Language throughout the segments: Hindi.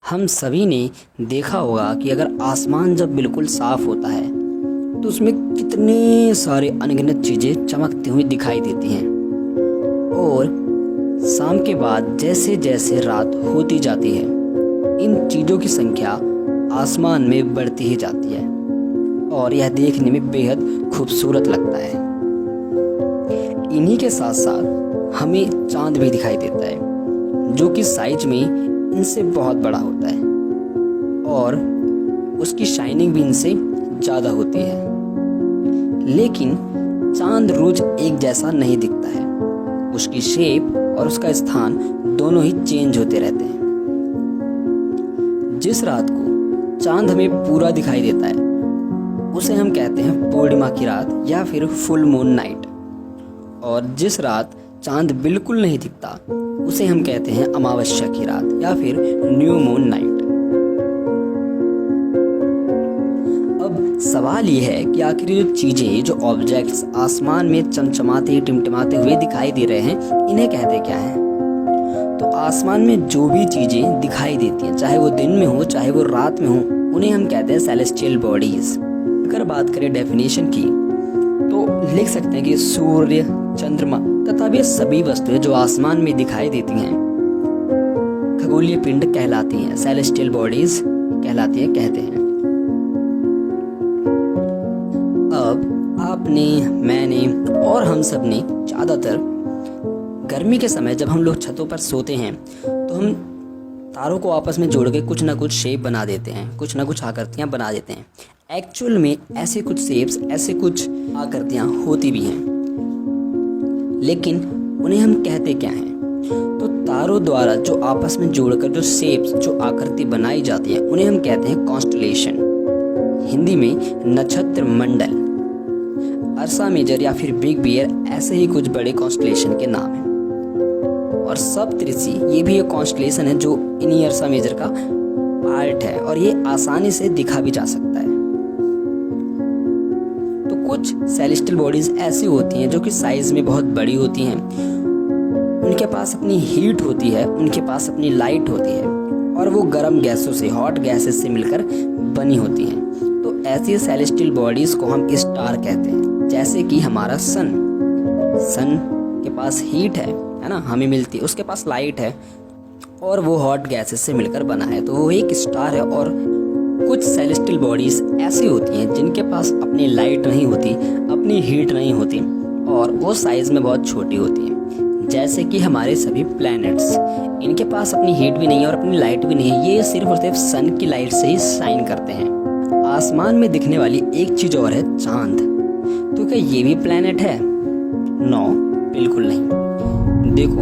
हम सभी ने देखा होगा कि अगर आसमान जब बिल्कुल साफ होता है तो उसमें कितने सारे अनगिनत चीज़ें चमकती हुई दिखाई देती हैं। और शाम के बाद जैसे जैसे रात होती जाती है इन चीज़ों की संख्या आसमान में बढ़ती ही जाती है और यह देखने में बेहद खूबसूरत लगता है। इन्हीं के साथ साथ हमें चांद भी दिखाई देता है जो कि साइज में इनसे बहुत बड़ा होता है और उसकी शाइनिंग भी इनसे ज़्यादा होती है। लेकिन चांद रोज एक जैसा नहीं दिखता है, उसकी शेप और उसका स्थान दोनों ही चेंज होते रहते हैं। जिस रात को चांद हमें पूरा दिखाई देता है उसे हम कहते हैं पूर्णिमा की रात या फिर फुल मून नाइट, और जिस रात चांद बिल्कुल नहीं दिखता उसे हम कहते हैं अमावस्या की रात या फिर न्यू मून नाइट। अब सवाल ये है कि आखिर जो चीजें, जो ऑब्जेक्ट्स आसमान में चमचमाते टिमटिमाते हुए दिखाई दे रहे हैं, इन्हें कहते क्या हैं? तो आसमान में जो भी चीजें दिखाई देती हैं, चाहे वो दिन में हो चाहे वो रात में हो, उन्हें हम कहते हैं सेलेस्टियल बॉडीज। अगर बात करें डेफिनेशन की तो लिख सकते हैं कि सूर्य, चंद्रमा तथा वे सभी वस्तुएं जो आसमान में दिखाई देती हैं खगोलीय पिंड कहलाती हैं, सेलेस्टियल बॉडीज कहलाती हैं, कहते हैं। अब आपने, मैंने और हम सब ने ज़्यादातर गर्मी के समय जब हम लोग छतों पर सोते हैं तो हम तारों को आपस में जोड़ के कुछ ना कुछ शेप बना देते हैं, कुछ ना कुछ आकृतियाँ बना देते हैं। एक्चुअल में ऐसे कुछ शेप्स, ऐसे कुछ आकृतियाँ होती भी हैं, लेकिन उन्हें हम कहते क्या हैं? तो तारों द्वारा जो आपस में जोड़कर जो शेप्स, जो आकृति बनाई जाती है, उन्हें हम कहते हैं कॉन्स्टलेशन, हिंदी में नक्षत्र मंडल। अर्सा मेजर या फिर बिग बियर ऐसे ही कुछ बड़े कॉन्स्टलेशन के नाम हैं। और सप्तऋषि ये भी एक कॉन्स्टलेशन है जो इन्हीं अर्सा मेजर का पार्ट है और ये आसानी से दिखा भी जा सकता है। तो कुछ सेलेस्टियल बॉडीज ऐसी होती हैं जो कि साइज में बहुत बड़ी होती हैं, उनके पास अपनी हीट होती है, उनके पास अपनी लाइट होती है और वो गर्म गैसों से, हॉट गैसेस से मिलकर बनी होती हैं। तो ऐसी सेलेस्टियल बॉडीज को हम स्टार कहते हैं। जैसे कि हमारा सन के पास हीट है ना, हमें मिलती है, उसके पास लाइट है और वो हॉट गैसेस से मिलकर बना है, तो वो एक स्टार है। और कुछ सेलेस्टियल बॉडीज ऐसी होती हैं जिनके पास अपनी लाइट नहीं होती, अपनी हीट नहीं होती और वो साइज में बहुत छोटी होती हैं। जैसे कि हमारे सभी प्लैनेट्स, इनके पास अपनी हीट भी नहीं है और अपनी लाइट भी नहीं है, ये सिर्फ और सिर्फ सन की लाइट से ही शाइन करते हैं। आसमान में दिखने वाली एक चीज और है चांद। तो क्या ये भी प्लैनेट है? नो, बिल्कुल नहीं। देखो,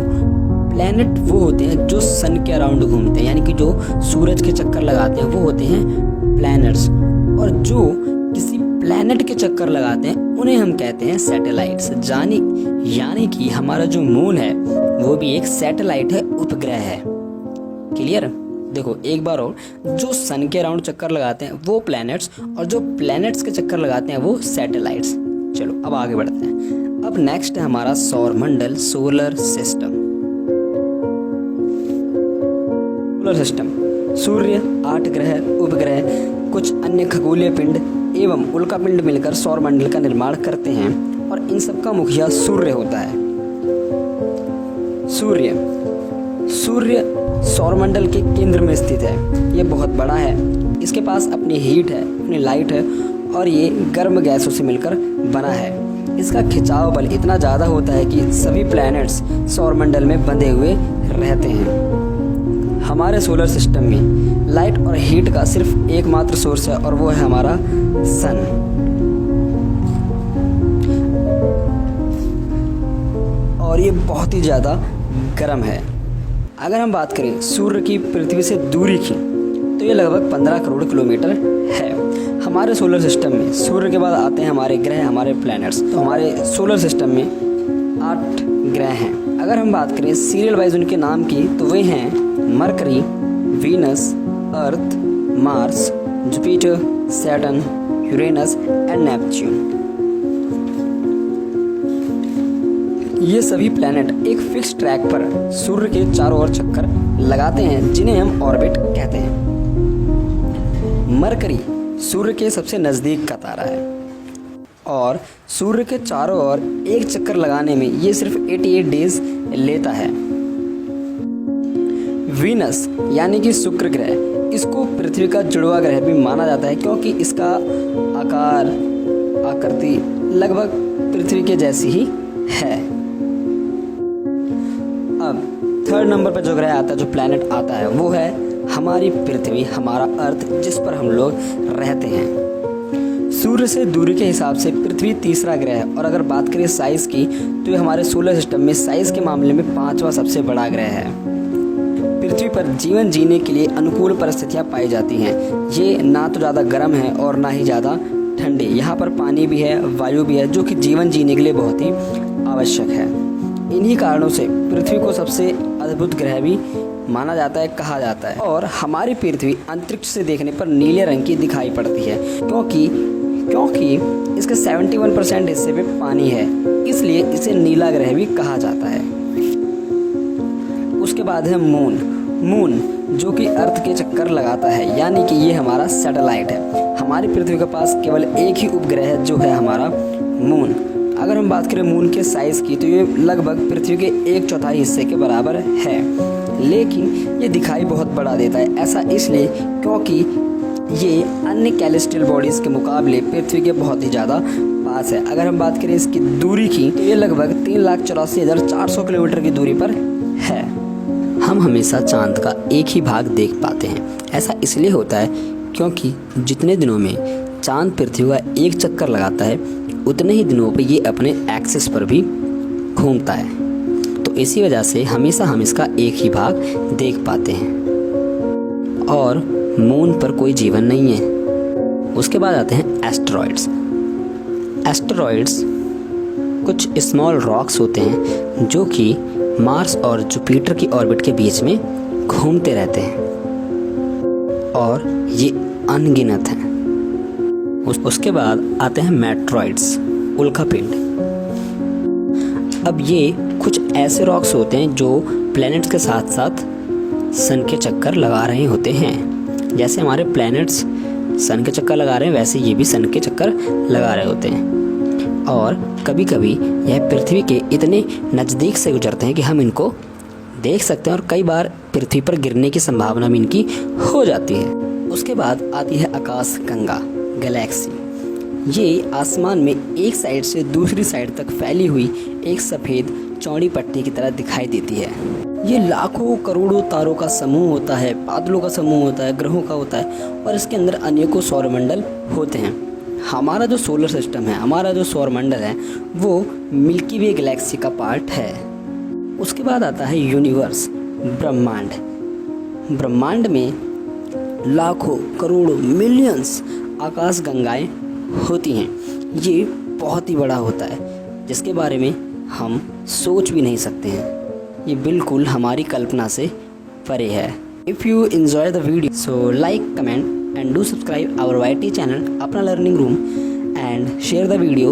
प्लैनेट वो होते हैं जो सन के अराउंड घूमते हैं, यानी कि जो सूरज के चक्कर लगाते हैं, वो होते हैं प्लैनेट्स। और जो किसी प्लैनेट के चक्कर लगाते हैं उन्हें हम कहते हैं सैटेलाइट्स। यानी कि हमारा जो मून है वो भी एक सैटेलाइट है, उपग्रह है। क्लियर? देखो एक बार और, जो सन के अराउंड चक्कर लगाते हैं वो प्लैनेट्स और जो प्लैनेट्स के चक्कर लगाते हैं वो सैटेलाइट्स। चलो अब आगे बढ़ते हैं। अब नेक्स्ट है हमारा सौर मंडल, सोलर सिस्टम। सोलर सिस्टम, सूर्य, 8 ग्रह, उपग्रह, कुछ अन्य खगोलीय पिंड एवं उल्का पिंड मिलकर सौर मंडल का निर्माण करते हैं और इन सब का मुखिया सूर्य होता है। सूर्य सौरमंडल के केंद्र में स्थित है। ये बहुत बड़ा है, इसके पास अपनी हीट है, अपनी लाइट है और ये गर्म गैसों से मिलकर बना है। इसका खिंचाव बल इतना ज़्यादा होता है कि सभी प्लैनेट्स सौरमंडल में बंधे हुए रहते हैं। हमारे सोलर सिस्टम में लाइट और हीट का सिर्फ एकमात्र सोर्स है और वो है हमारा सन। और ये बहुत ही ज़्यादा गर्म है। अगर हम बात करें सूर्य की पृथ्वी से दूरी की तो ये लगभग 15 करोड़ किलोमीटर है। हमारे सोलर सिस्टम में सूर्य के बाद आते हैं हमारे ग्रह, हमारे प्लैनेट्स। तो हमारे सोलर सिस्टम में 8 ग्रह हैं। अगर हम बात करें सीरियल वाइज उनके नाम की तो वे हैं mercury, Venus, earth, Mars, Jupiter, Saturn, Uranus and Neptune. ये सभी प्लैनेट एक फिक्स ट्रैक पर सूर्य के चारों ओर चक्कर लगाते हैं, जिन्हें हम ऑर्बिट कहते हैं। मरकरी सूर्य के सबसे नज़दीक का तारा है और सूर्य के चारों ओर एक चक्कर लगाने में ये सिर्फ 88 डेज लेता है। वीनस यानी कि शुक्र ग्रह, इसको पृथ्वी का जुड़वा ग्रह भी माना जाता है, क्योंकि इसका आकार आकृति लगभग पृथ्वी के जैसी ही है। अब थर्ड नंबर पर जो ग्रह आता है, जो प्लैनेट आता है, वो है हमारी पृथ्वी, हमारा अर्थ, जिस पर हम लोग रहते हैं। सूर्य से दूरी के हिसाब से पृथ्वी तीसरा ग्रह है, और अगर बात करें साइज की तो ये हमारे सोलर सिस्टम में साइज के मामले में 5वां सबसे बड़ा ग्रह है। पृथ्वी पर जीवन जीने के लिए अनुकूल परिस्थितियां पाई जाती हैं। ये ना तो ज़्यादा गर्म है और ना ही ज़्यादा ठंडे। यहाँ पर पानी भी है, वायु भी है, जो कि जीवन जीने के लिए बहुत ही आवश्यक है। इन्हीं कारणों से पृथ्वी को सबसे अद्भुत ग्रह भी माना जाता है, कहा जाता है। और हमारी पृथ्वी अंतरिक्ष से देखने पर नीले रंग की दिखाई पड़ती है, क्योंकि इसके 71% हिस्से पे पानी है, इसलिए इसे नीला ग्रह भी कहा जाता है। उसके बाद है मून, जो कि अर्थ के चक्कर लगाता है, यानी कि ये हमारा सैटेलाइट है। हमारी पृथ्वी के पास केवल एक ही उपग्रह है, जो है हमारा मून। अगर हम बात करें मून के साइज़ की तो ये लगभग पृथ्वी के 1/4 हिस्से के बराबर है, लेकिन ये दिखाई बहुत बड़ा देता है। ऐसा इसलिए क्योंकि ये अन्य कैलेस्टियल बॉडीज़ के मुकाबले पृथ्वी के बहुत ही ज़्यादा पास है। अगर हम बात करें इसकी दूरी की तो ये लगभग 3,84,400 किलोमीटर की दूरी पर है। हम हमेशा चांद का एक ही भाग देख पाते हैं। ऐसा इसलिए होता है क्योंकि जितने दिनों में चांद पृथ्वी का एक चक्कर लगाता है, उतने ही दिनों पर ये अपने एक्सिस पर भी घूमता है, तो इसी वजह से हमेशा हम इसका एक ही भाग देख पाते हैं। और मून पर कोई जीवन नहीं है। उसके बाद आते हैं एस्टेरॉइड्स। एस्टेरॉइड्स कुछ स्मॉल रॉक्स होते हैं जो कि मार्स और जुपिटर की ऑर्बिट के बीच में घूमते रहते हैं, और ये अनगिनत हैं। उसके बाद आते हैं मेट्रॉइड्स, उल्कापिंड। अब ये कुछ ऐसे रॉक्स होते हैं जो प्लैनेट्स के साथ साथ सन के चक्कर लगा रहे होते हैं। जैसे हमारे प्लैनेट्स सन के चक्कर लगा रहे हैं, वैसे ये भी सन के चक्कर लगा रहे होते हैं। और कभी कभी यह पृथ्वी के इतने नज़दीक से गुजरते हैं कि हम इनको देख सकते हैं, और कई बार पृथ्वी पर गिरने की संभावना भी इनकी हो जाती है। उसके बाद आती है आकाश गंगा, गैलेक्सी। ये आसमान में एक साइड से दूसरी साइड तक फैली हुई एक सफ़ेद चौड़ी पट्टी की तरह दिखाई देती है। ये लाखों करोड़ों तारों का समूह होता है, बादलों का समूह होता है, ग्रहों का होता है, और इसके अंदर अनेकों सौरमंडल होते हैं। हमारा जो सोलर सिस्टम है, हमारा जो सौरमंडल है, वो मिल्की वे गैलेक्सी का पार्ट है। उसके बाद आता है यूनिवर्स, ब्रह्मांड। ब्रह्मांड में लाखों करोड़ों मिलियंस आकाश गंगाएं होती हैं। ये बहुत ही बड़ा होता है, जिसके बारे में हम सोच भी नहीं सकते हैं। ये बिल्कुल हमारी कल्पना से परे है। If you enjoy the video, so like, comment and do subscribe our YT channel, Apna Learning Room, and share the video